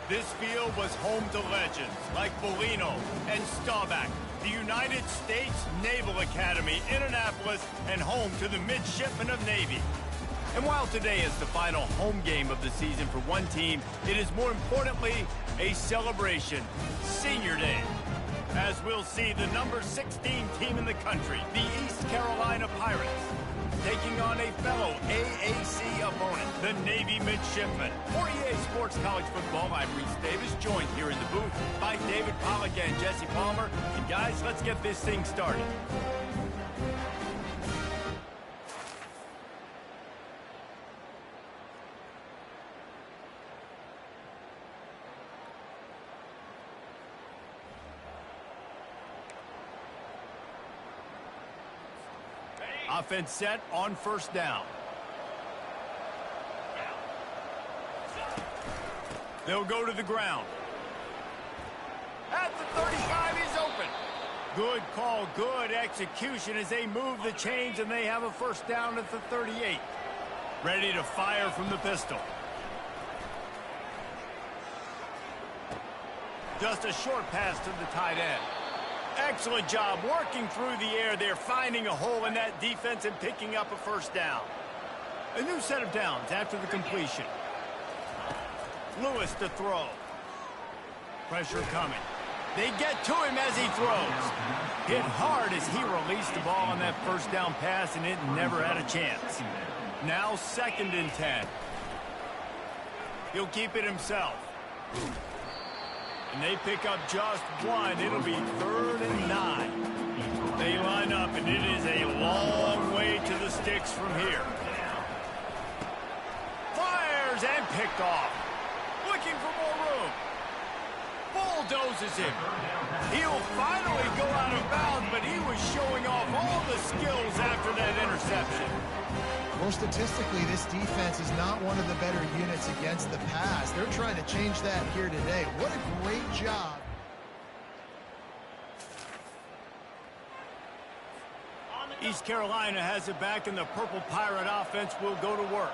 This field was home to legends like Bolino and Staubach, the United States Naval Academy in Annapolis, and home to the Midshipmen of Navy. And while today is the final home game of the season for one team, it is more importantly a celebration, Senior Day. As we'll see the number 16 team in the country, the East Carolina Pirates, taking on a fellow AAC opponent, the Navy Midshipmen. For EA Sports College Football, I'm Reese Davis, joined here in the booth by David Pollack and Jesse Palmer. And guys, let's get this thing started. Offense set on first down. They'll go to the ground. At the 35, he's open. Good call, good execution as they move the chains, and they have a first down at the 38. Ready to fire from the pistol. Just a short pass to the tight end. Excellent job working through the air there, finding a hole in that defense and picking up a first down. A new set of downs after the completion. Lewis to throw. Pressure coming. They get to him as he throws. Hit hard as he released the ball on that first down pass, and it never had a chance. Now 2nd and 10. He'll keep it himself. And they pick up just one. It'll be 3rd and 9. They line up, and it is a long way to the sticks from here. Fires and picked off. Looking for more room. Bulldozes him. He'll finally go out of bounds, but he was showing off all the skills after that interception. Well, statistically, this defense is not one of the better units against the pass. They're trying to change that here today. What a great job. East Carolina has it back, and the Purple Pirate offense will go to work.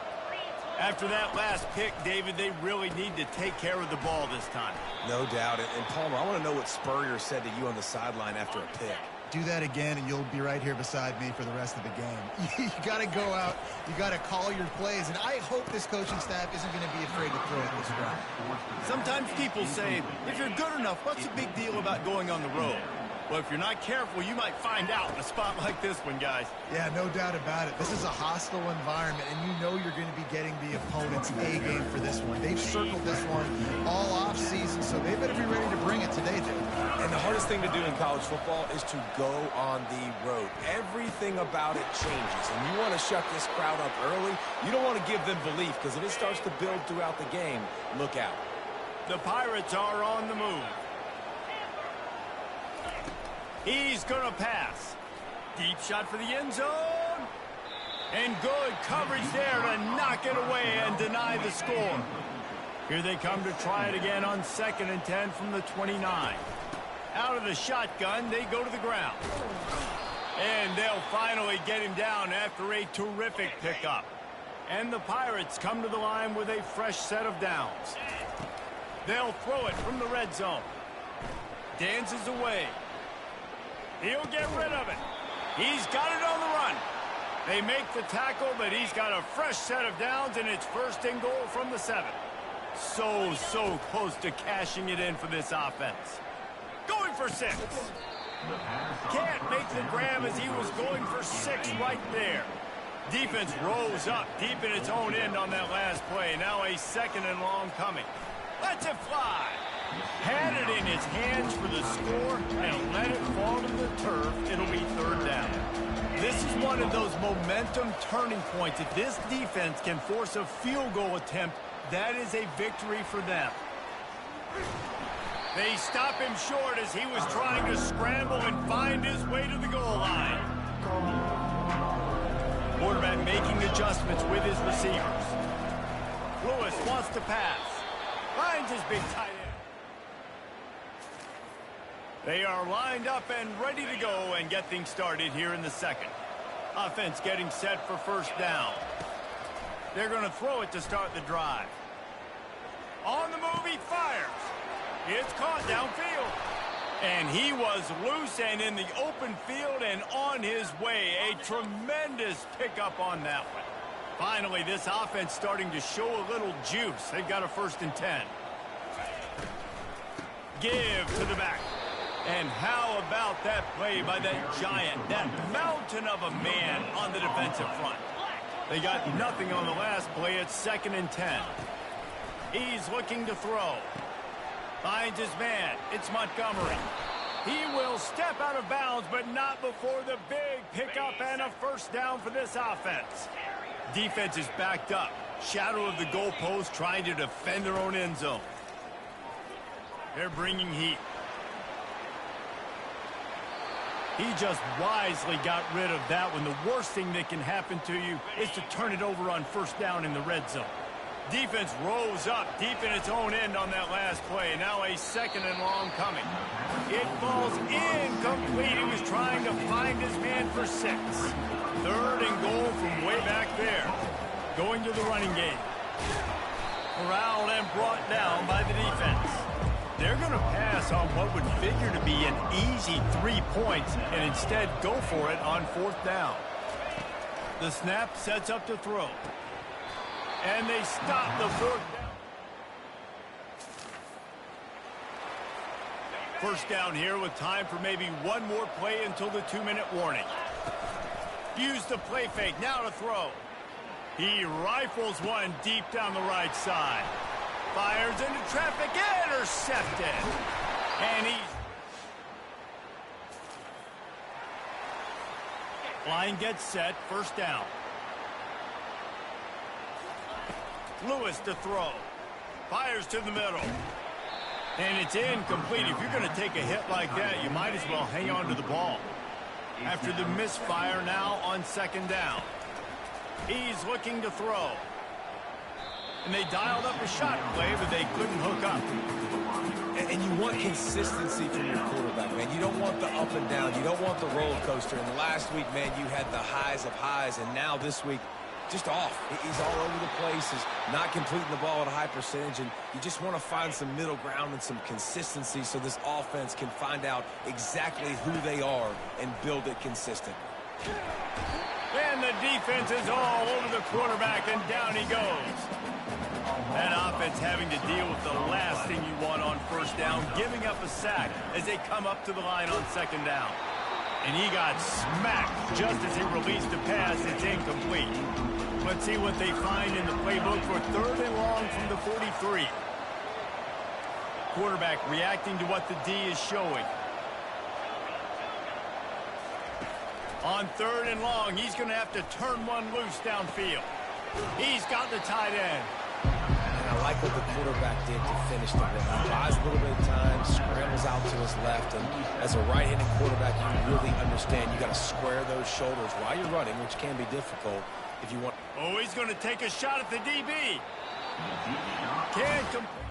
After that last pick, David, they really need to take care of the ball this time. No doubt. And Palmer, I want to know what Spurrier said to you on the sideline after a pick. Do that again, and you'll be right here beside me for the rest of the game. You got to go out. You got to call your plays, and I hope this coaching staff isn't going to be afraid to throw it this round. Sometimes people say, if you're good enough, what's the big deal about going on the road? Well, if you're not careful, you might find out in a spot like this one, guys. Yeah, no doubt about it. This is a hostile environment, and you know you're going to be getting the opponent's A game for this one. They've circled this one all off season, so they better be ready to bring it today, dude. And the hardest thing to do in college football is to go on the road. Everything about it changes, and you want to shut this crowd up early. You don't want to give them belief, because if it starts to build throughout the game, look out. The Pirates are on the move. He's going to pass. Deep shot for the end zone. And good coverage there to knock it away and deny the score. Here they come to try it again on 2nd and 10 from the 29. Out of the shotgun, they go to the ground. And they'll finally get him down after a terrific pickup. And the Pirates come to the line with a fresh set of downs. They'll throw it from the red zone. Dances away. He'll get rid of it. He's got it on the run. They make the tackle, but he's got a fresh set of downs, and it's 1st and goal from the 7. So close to cashing it in for this offense. Going for 6. Can't make the grab as he was going for 6 right there. Defense rose up deep in its own end on that last play. Now a 2nd and long coming. Lets it fly. Had it in his hands for the score and let it fall to the turf. It'll be 3rd down. This is one of those momentum turning points. If this defense can force a field goal attempt, that is a victory for them. They stop him short as he was trying to scramble and find his way to the goal line. Quarterback making adjustments with his receivers. Lewis wants to pass. Finds his big tight end. They are lined up and ready to go and get things started here in the 2nd. Offense getting set for 1st down. They're going to throw it to start the drive. On the move, he fires. It's caught downfield. And he was loose and in the open field and on his way. A tremendous pickup on that one. Finally, this offense starting to show a little juice. They've got a 1st and 10. Give to the back. And how about that play by that giant, that mountain of a man on the defensive front? They got nothing on the last play. It's 2nd and 10. He's looking to throw. Finds his man. It's Montgomery. He will step out of bounds, but not before the big pickup and a 1st down for this offense. Defense is backed up. Shadow of the goalpost trying to defend their own end zone. They're bringing heat. He just wisely got rid of that one. The worst thing that can happen to you is to turn it over on 1st down in the red zone. Defense rose up deep in its own end on that last play. Now a 2nd and long coming. It falls incomplete. He was trying to find his man for 6. 3rd and goal from way back there. Going to the running game. Corralled and brought down by the defense. They're going to pass on what would figure to be an easy 3 points and instead go for it on 4th down. The snap sets up to throw. And they stop the 4th down. 1st down here with time for maybe one more play until the 2-minute warning. Use the play fake, now to throw. He rifles one deep down the right side. Fires into traffic, intercepted. And line gets set, 1st down. Lewis to throw. Fires to the middle. And it's incomplete. If you're going to take a hit like that, you might as well hang on to the ball. After the misfire now on 2nd down. He's looking to throw. And they dialed up a shot play, but they couldn't hook up. And you want consistency from your quarterback, man. You don't want the up and down. You don't want the roller coaster. And last week, man, you had the highs of highs. And now this week, just off. He's all over the place. He's not completing the ball at a high percentage. And you just want to find some middle ground and some consistency so this offense can find out exactly who they are and build it consistent. And the defense is all over the quarterback, and down he goes. That offense having to deal with the last thing you want on 1st down, giving up a sack as they come up to the line on 2nd down. And he got smacked just as he released the pass. It's incomplete. Let's see what they find in the playbook for 3rd and long from the 43. Quarterback reacting to what the D is showing. On 3rd and long, he's going to have to turn one loose downfield. He's got the tight end. And I like what the quarterback did to finish the run. He buys a little bit of time, scrambles out to his left, and as a right-handed quarterback, you really understand you got to square those shoulders while you're running, which can be difficult if you want. Oh, he's going to take a shot at the DB. Can't complete.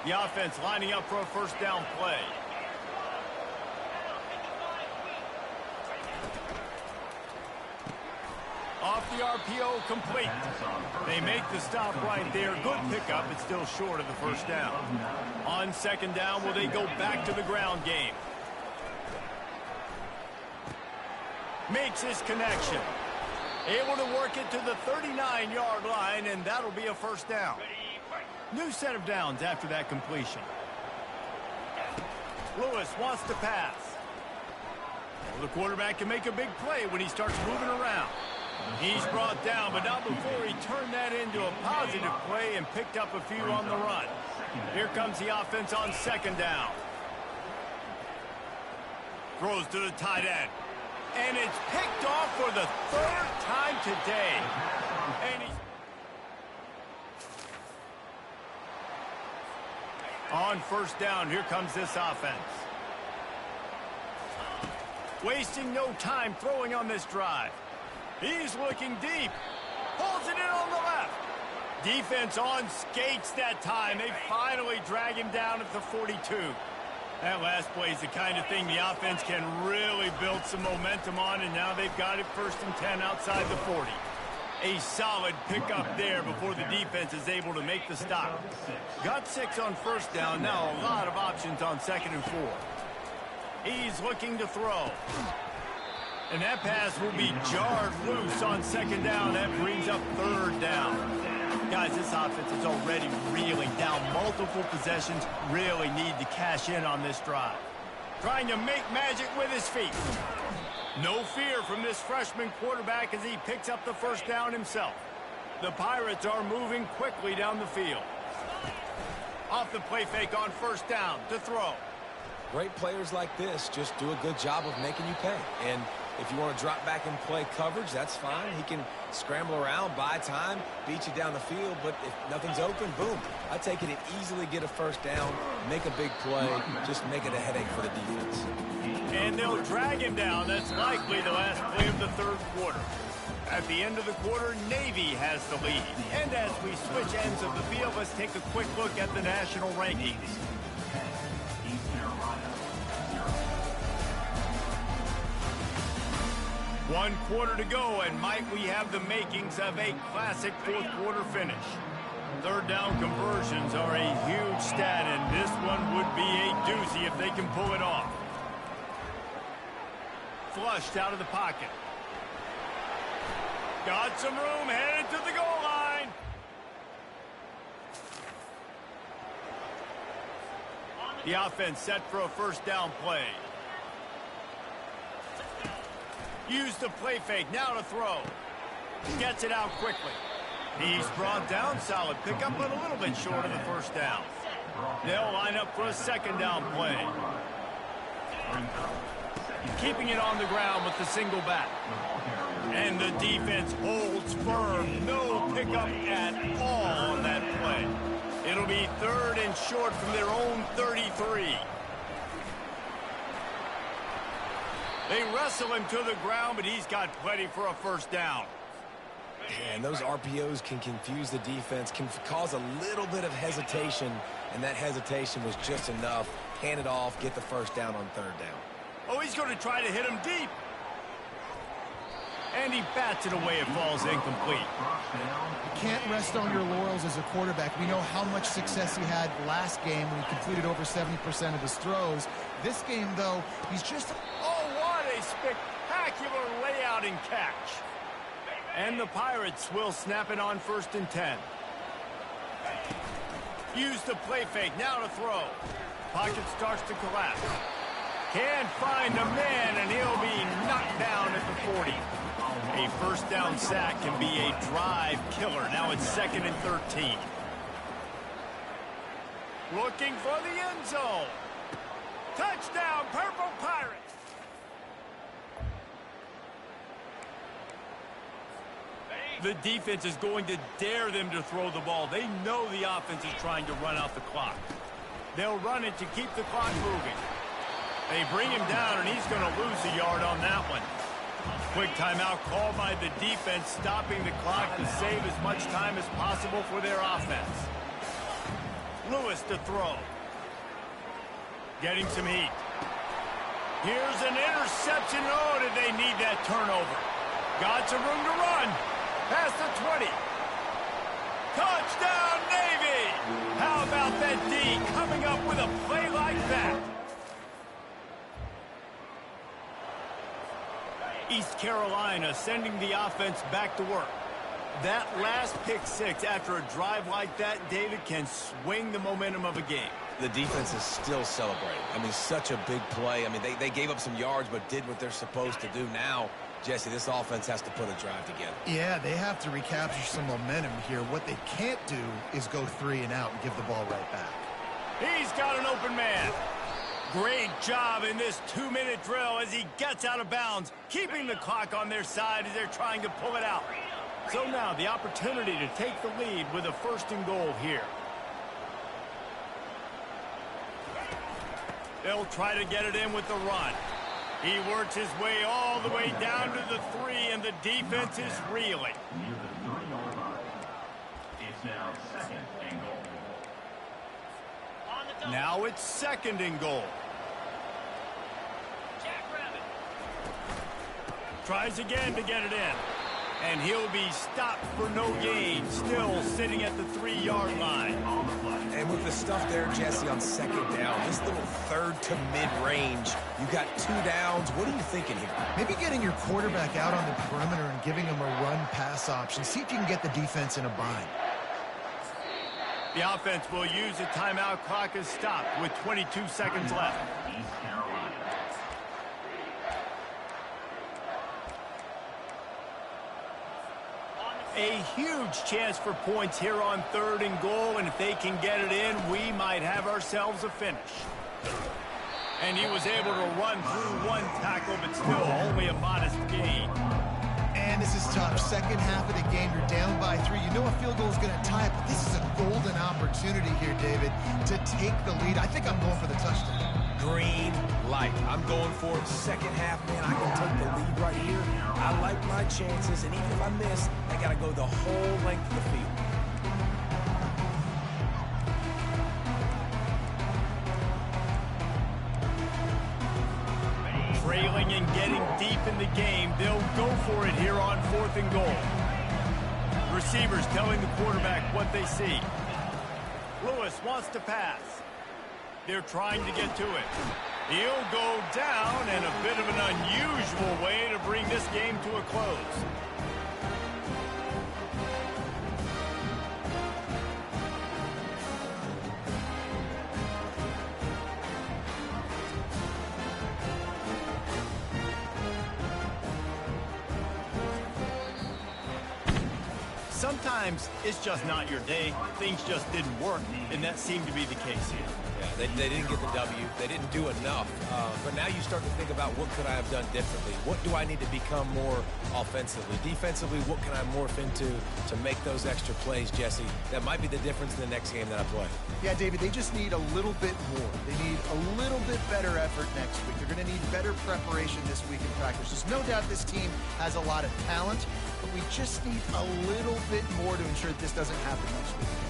The offense lining up for a 1st down play. Off the RPO, complete. They make the stop right there. Good pickup, but still short of the 1st down. On 2nd down, will they go back to the ground game? Makes his connection. Able to work it to the 39-yard line, and that'll be a 1st down. New set of downs after that completion. Lewis wants to pass. Well, the quarterback can make a big play when he starts moving around. He's brought down, but not before he turned that into a positive play and picked up a few on the run. Here comes the offense on 2nd down. Throws to the tight end. And it's picked off for the 3rd time today. And he's on 1st down. Here comes this offense. Wasting no time throwing on this drive. He's looking deep. Pulls it in on the left. Defense on skates that time. They finally drag him down at the 42. That last play is the kind of thing the offense can really build some momentum on, and now they've got it 1st and 10 outside the 40. A solid pickup there before the defense is able to make the stop. Got 6 on first down. Now a lot of options on 2nd and 4. He's looking to throw. And that pass will be jarred loose on 2nd down. That brings up 3rd down. Guys, this offense is already reeling down multiple possessions. Really need to cash in on this drive. Trying to make magic with his feet. No fear from this freshman quarterback as he picks up the first down himself. The Pirates are moving quickly down the field. Off the play fake on 1st down to throw. Great players like this just do a good job of making you pay. And if you want to drop back and play coverage, that's fine. He can scramble around, buy time, beat you down the field. But if nothing's open, boom. I take it and easily get a first down, make a big play, just make it a headache for the defense. And they'll drag him down. That's likely the last play of the 3rd quarter. At the end of the quarter, Navy has the lead. And as we switch ends of the field, let's take a quick look at the national rankings. One quarter to go, and might we have the makings of a classic 4th quarter finish. 3rd down conversions are a huge stat, and this one would be a doozy if they can pull it off. Flushed out of the pocket. Got some room, headed to the goal line. The offense set for a first down play. Use the play fake, now to throw. Gets it out quickly. He's brought down, solid pickup, but a little bit short of the first down. They'll line up for a 2nd down play. Keeping it on the ground with the single back. And the defense holds firm. No pickup at all on that play. It'll be 3rd and short from their own 33. They wrestle him to the ground, but he's got plenty for a first down. And those RPOs can confuse the defense, can cause a little bit of hesitation, and that hesitation was just enough. Hand it off, get the first down on 3rd down. Oh, he's going to try to hit him deep. And he bats it away. It falls incomplete. You can't rest on your laurels as a quarterback. We know how much success he had last game when he completed over 70% of his throws. This game, though, he's just... Oh, what a spectacular layout and catch. And the Pirates will snap it on 1st and 10. Use the play fake, now to throw. Pocket starts to collapse. Can't find a man, and he'll be knocked down at the 40. A first down sack can be a drive killer. Now it's 2nd and 13. Looking for the end zone. Touchdown, Purple Pirates. The defense is going to dare them to throw the ball. They know the offense is trying to run out the clock. They'll run it to keep the clock moving. They bring him down, and he's going to lose a yard on that one. Quick timeout called by the defense, stopping the clock to save as much time as possible for their offense. Lewis to throw. Getting some heat. Here's an interception. Oh, did they need that turnover? Got some room to run. Past the 20. Touchdown, Navy! How about that D coming up with a play like that? East Carolina sending the offense back to work. That last pick six after a drive like that, David, can swing the momentum of a game. The defense is still celebrating. I mean, such a big play. I mean, they gave up some yards but did what they're supposed to do. Now, Jesse, this offense has to put a drive together. Yeah, they have to recapture some momentum here. What they can't do is go 3 and out and give the ball right back. He's got an open man. Great job in this 2-minute drill as he gets out of bounds, keeping the clock on their side as they're trying to pull it out. So now the opportunity to take the lead with a 1st and goal here. They'll try to get it in with the run. He works his way all the way down to the 3, and the defense is reeling. Now it's 2nd and goal. Tries again to get it in. And And he'll be stopped for no gain, still sitting at the 3-yard line. And with the stuff there, Jesse, on second down, this little third to mid-range, you got 2 downs. What are you thinking here? Maybe getting your quarterback out on the perimeter and giving him a run-pass option. See if you can get the defense in a bind. The offense will use a timeout. Clock is stopped with 22 seconds left. A huge chance for points here on 3rd and goal, and if they can get it in, we might have ourselves a finish. And he was able to run through 1 tackle, but still only a modest gain. And this is tough. Second half of the game, you're down by 3. You know a field goal is going to tie it, but this is a golden opportunity here, David, to take the lead. I think I'm going for the touchdown. Green light. I'm going for it. Second half, man, I can take the lead right here. I like my chances, and even if I miss, I got to go the whole length of the field. Trailing and getting deep in the game, they'll go for it here on 4th and goal. Receivers telling the quarterback what they see. Lewis wants to pass. They're trying to get to it. He'll go down, and a bit of an unusual way to bring this game to a close. Sometimes it's just not your day. Things just didn't work, and that seemed to be the case here. Yeah, they didn't get the W. They didn't do enough. But now you start to think about what could I have done differently? What do I need to become more offensively? Defensively, what can I morph into to make those extra plays, Jesse? That might be the difference in the next game that I play. Yeah, David, they just need a little bit more. They need a little bit better effort next week. They're going to need better preparation this week in practice. There's no doubt this team has a lot of talent, but we just need a little bit more to ensure that this doesn't happen next week.